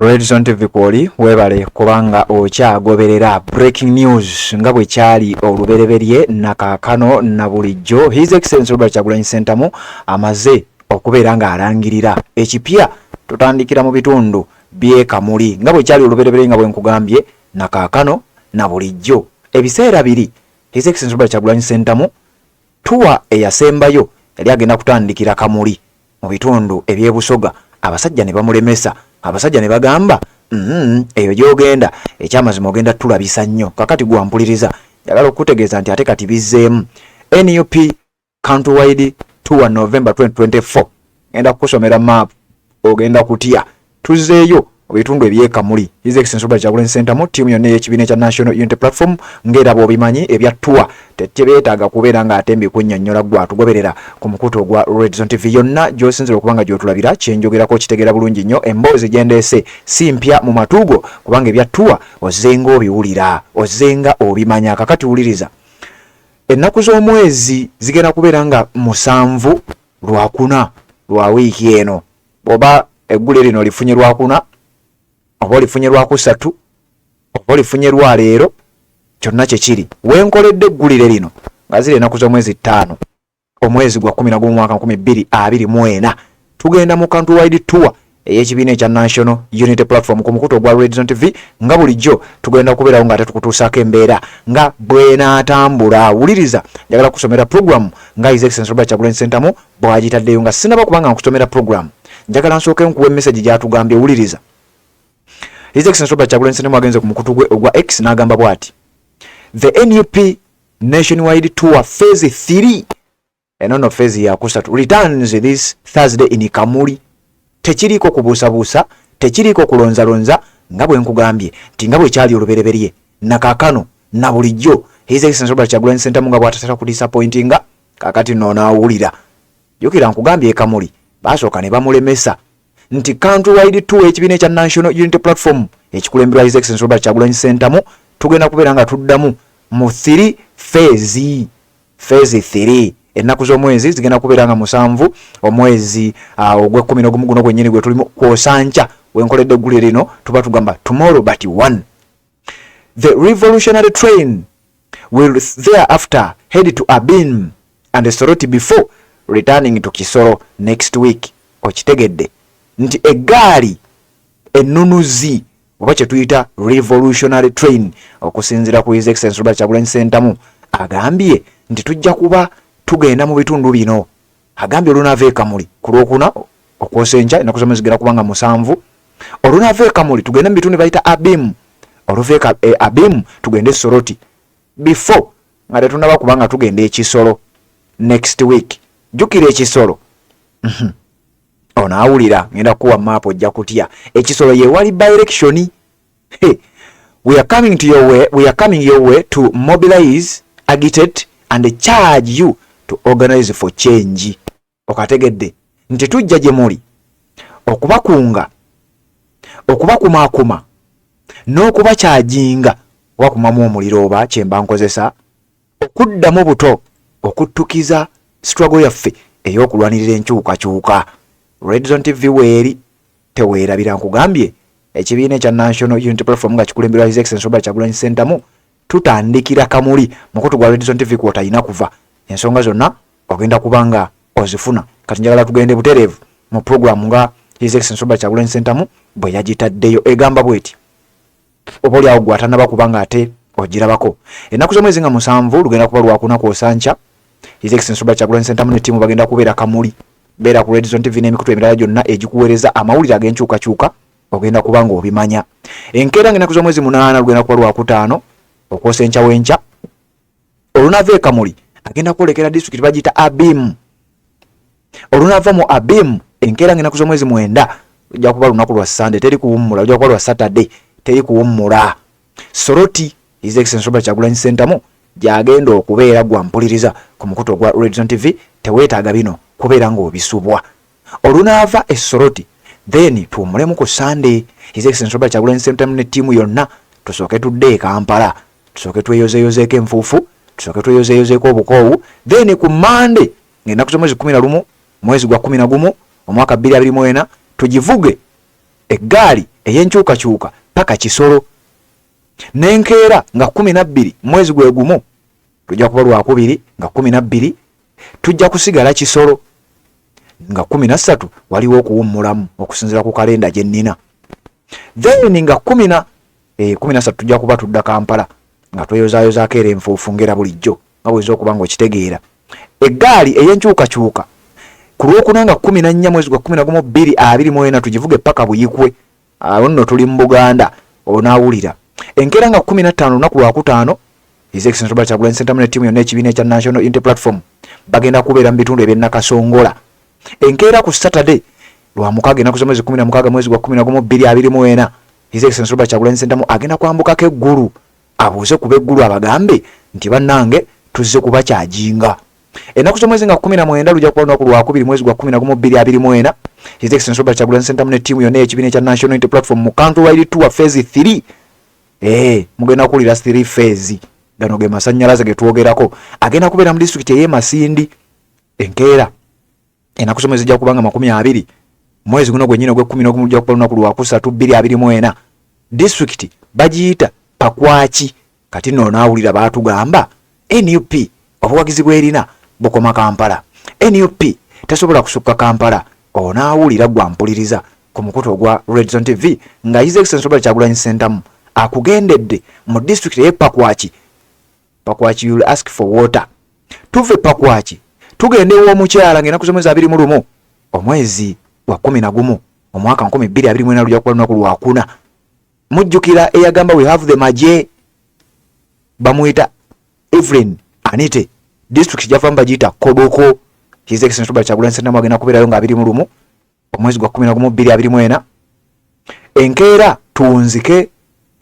Redson TV kwoli webale kubanga okyagoberera breaking news nga bwe kyali olubereberye nakakano na bulijjo. His Excellency Robert Kyagulanyi Ssentamu amaze okubeera nga alangirira ekipya tutandikira mu bitundu bye Kamuli nga bwe kyali olubereberye nga bwe nkugambye nakakano na bulijjo. Ebiseera biri His Excellency Robert Kyagulanyi Ssentamu tuwa eyasembayo yali agenda kutandikira Kamuli mu bitundu ebyebusoga. Abasajja ne bamulemesa, abasajja ne bagamba eyo gyogenda ekyamazima ogenda tulabisa nnyo kakati gwampuliriza yagala okutegeeza nti ate kati bizzeemu NUP countrywide tour November 2024 ngenda kukusomera map ogenda kutya tuzzeeyo ebitundu ebye Kamuli. His Excellency Robert Kyagulanyi Ssentamu tiimu yonna ey'ekibiina kya National Unity Platform ng'era bw'obimanyi ebya tour tebeetaaga kubeera nga ate mbikunnyonnyola gwe atugoberera ku mukutu ogwa Redson TV yonna gy'osinzira okubanga gy'otulabira kyenjogerako kitegeera bulungi nnyo emboozi gyendeese si mpya mu matuugo kubanga ebya tour ozzenga obiwulira ozzenga obimanya. Kakati wuliriza ennaku z'omwezi zigenda kubeera nga 7 lwakuna lwa wiiki eno. Oba eggule lino lifunye lwakuna oba lifunye lwakusatu oba lifunye lwaleero kyonna kyekiri wenkoledde eggulire lino nga ziri ennaku z'omwezi 5 omwezi gwa 11 mwaka 2024 tugenda mu countrywide tour ey'ekibiina ekya National Unity Platform ku mukutu ogwa Redson TV nga bulijjo tugenda kubeerawo nga ate tukutuusaako embeera nga bwenaatambula. Wuliriza njagala kusomera program nga His Excellency Robert Kyagulanyi Ssentamu bw'agitaddeyo nga sinaba kubanga nkusomera program njagala nsooke nkuwa message gy'atugambye. Wuliriza His Excellency Robert Kyagulanyi Ssentamu agenze ku mukutu gwe ogwa X n'agamba bw'ati the NUP nationwide tour phase 3 enono phase ya kusatu returns this Thursday in Kamuli. Tekiriko kubuusabuusa tekiriko kulonzalonza nga bwe nkugambye nti nga bwe kyali olubereberye nakakano na bulijjo. His Excellency Robert Kyagulanyi Ssentamu nga bw'atatera ku disappointinga kakati nno naawulira jukira nkugambye Kamuli baasooka ne bamulemesa nti countrywide tour ekibiina ekya National Unity Platform ekikulemberwa His Excellency Robert Kyagulanyi Ssentamu tugenda kubeera nga tuddamu mu 3 phase 3 ennaku z'omwezi zigenda kubeera nga 7 omwezi ogw'e11 guno gwennyini gwe tulimu kwosanca wenkoledde eggule lino tuba tugamba tomorrow but 1. The revolutionary train will thereafter head to Abim and Soroti before returning to Kisoro next week. Okitegedde nti eggaali ennunuzi oba kye tuyita revolutionary train okusinziira ku His Excellency Robert Kyagulanyi Ssentamu agambye nti tujja kuba tugenda mu bitundu bino. Agambye olunaava e Kamuli ku lwokuna okwosenca ennaku z'omwezi zigenda kubanga 7 olunaava e Kamuli tugenda mu bitundu bayita Abim oluva Abim tugende Soroti before nga tetunaba kubanga tugenda e Kisoro next week. Jukira Ekisoro onaawulira ngenda kuwa map ojja kutya Ekisoro ye wali by election. We are coming your way to mobilize, agitate and charge you to organize for change. Okategedde nti tujja gye muli okubakunga okubakumaakuma n'okubakyajinga wakumamu omuliro oba kyemba nkozesa okuddamu buto okuttukiza struggle yaffe ey'okulwanirira enkyukakyuka. Redson TV weeri teweerabira nkugambye ekibiina ekya National Unity Platform nga kikulemberwa His Excellency Robert Kyagulanyi Ssentamu tutandikira Kamuli mukutu gwa Redson TV kwotayina kuva ensonga zonna ogenda kubanga ozifuna. Kati njagala tugende butereevu mu program nga His Excellency Robert Kyagulanyi Ssentamu bwe yagitaddeyo egamba bweti oba oli awo gwatanaba kubanga ate ogirabako. Ennaku z'omwezi nga 7 lugenda kuba lwakuna kwosanca. His Excellency Robert Kyagulanyi Ssentamu ne ttiimu bagenda kubeera Kamuli beera ku Redson TV n'emikutu emirala gyonna egikuweereza amawulire ag'enkyukakyuka ogenda kubanga obimanya. Enkeera ng'ennaku z'omwezi 8 lugenda kuba lwakutaano okwosenca wenca olunaava e Kamuli agenda kwolekera district bagita Abim. Olunaava mu Abim enkeera ng'ennaku z'omwezi 9 lujja kuba lunaku lwa Sunday teri kuwummula lujja kuba lwa Saturday teri kuwummula. Soroti His Excellency Robert Kyagulanyi Ssentamu gyagenda okubeera gwampuliriza ku mukutu ogwa Redson TV teweetaaga bino kubeera ng'obisubwa. Olunaava e Soroti then tuwummulemu ku Sunday. His Excellency Robert Kyagulanyi Ssentamu ne ttiimu yonna tusooke tudde e Kampala tusooke tweyozeeyozeeko enfuufu tusooke tweyozeeyozeeko obukoowu then ku Monday ng'ennaku z'omwezi 11 mwezi gwa 11 omwaka 2024 tugivuge eggaali ey'enkyukakyuka paka Kisoro. N'enkeera nga 12 mwezi gwe gumu tujja kuba Lwakubiri nga 12 tujja kusigala Kisoro nga 13 waliwo okuwummulamu okusinziira ku kalenda gye nnina. Then nga 13 tujja kuba tudda Kampala nga tweyozaayozaako era enfuufu ngera bulijjo nga bweza okuba ng'okitegeera. Eggaali ey'enkyukakyuka ku Lwokuna nga 14 mwezi gwa 11 2024 tugivuge paka Buyikwe. Awo nno tuli mu Buganda onaawulira. Enkeera nga 15 lunaku Lwakutaano His Excellency Robert Kyagulanyi Ssentamu ne ttiimu yonna ekibiina ekya National Unity Platform bagenda kubeera mu bitundu eby'Nakasongola. Enkeera ku Saturday Lwamukaaga ennaku z'omwezi 16 mwezi gwa 11 2024 His Excellency Robert Kyagulanyi Ssentamu agenda kwambukako eggulu abuuze kuba eggulu abagambe nti bannange tuzze kubakyajinga. Ennaku z'omwezi nga 19 lujja kuba lunaku Lwakubiri mwezi gwa 11 2024 His Excellency Robert Kyagulanyi Ssentamu ne ttiimu yonna ekibiina ekya National Unity Platform mu countrywide tour phase 3 mugenda kuwulira 3 phase gano ge masannyalaze ge twogerako agenda kubeera mu disitulikiti ey'e Masindi. Enkeera ennaku z'omwezi zijja kuba nga 20 mwezi guno gwennyini ogw'e11 lujja kuba lunaku Lwakusatu 2024 disitulikiti bagiyita Pakwaki. Kati nno onaawulira baatugamba NUP obuwagizi bw'erina bukoma Kampala. NUP tesobola kusukka Kampala. Onaawulira gwampuliriza ku mukutu ogwa Red Zone TV nga His Excellency Robert Kyagulanyi Ssentamu akugendedde mu district y'e Pakwaki. Pakwaki you'll ask for water. Tuve Pakwaki tugende w'omukyala ng'ennaku z'omwezi 21 omwezi wa 11 omwaka 2024 lujja kuba lunaku Lwakuna. Mujjukira eyagamba we have the maje bamuyita Evelyn Anite district gy'avamu bagiyita Koboko. His Excellency Robert Kyagulanyi Ssentamu agenda kubeerayo nga 21 omwezi gwa 11 2024. Enkeera tunzike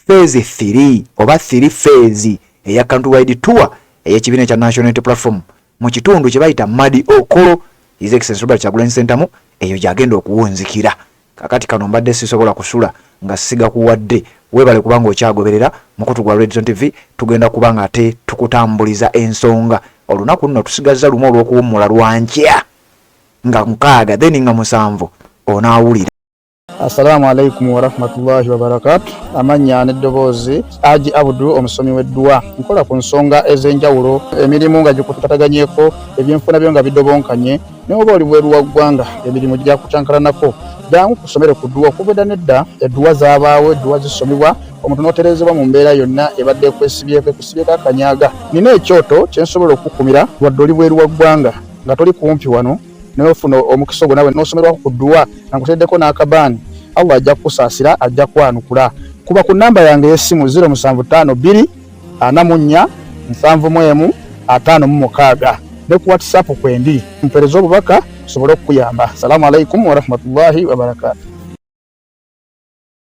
phase 3 oba 3 phase eya countrywide tour ey'ekibiina ekya National Unity Platform mu kitundu kye bayita Madi Okoro. His Excellency Robert Kyagulanyi Ssentamu eyo gy'agenda okuwunzikira. Kakati kano mbadde sisobola kusula nga siga kuwadde weebale kubanga okyagoberera mukutu gwa Red Zone TV. Tugenda kubanga ate tukutambuliza ensonga olunaku nno tusigazza lumu olw'okuwummula lwankya nga 6 then nga 7 onaawulira. Assalamu alaikum wa rahmatullahi wa barakatuh. Amanya n'eddoboozi Haji Abdu omusomi w'eddua nkola ku nsonga ez'enjawulo emirimu nga gikutataganyeko ebyenfuna byo nga bidobonkanye n'oba oli bweru wa ggwanga emirimu gya kucankalanako dangu kusomere ku ddua okuva nedda eddua zaabaawo eddua zisomibwa omuntu n'oterezebwa mu mbeera yonna ebadde ekwesibyeko akanyaga. Nina ekyoto kyensobola okukumira wadde oli bweru wa ggwanga nga toli kumpi wano n'ofuna omukisa ogwo nawe n'osomerwako ku ddua nga nkuteddeko n'akabaani Allah ajja kusaasira ajja kwanukula. Kuba ku namba yange y'essimu 0752 44 71 56 ne ku WhatsApp kwendi mpereza obubaka sobole okuyamba. Assalamu alaikum wa rahmatullahi wa barakatuh.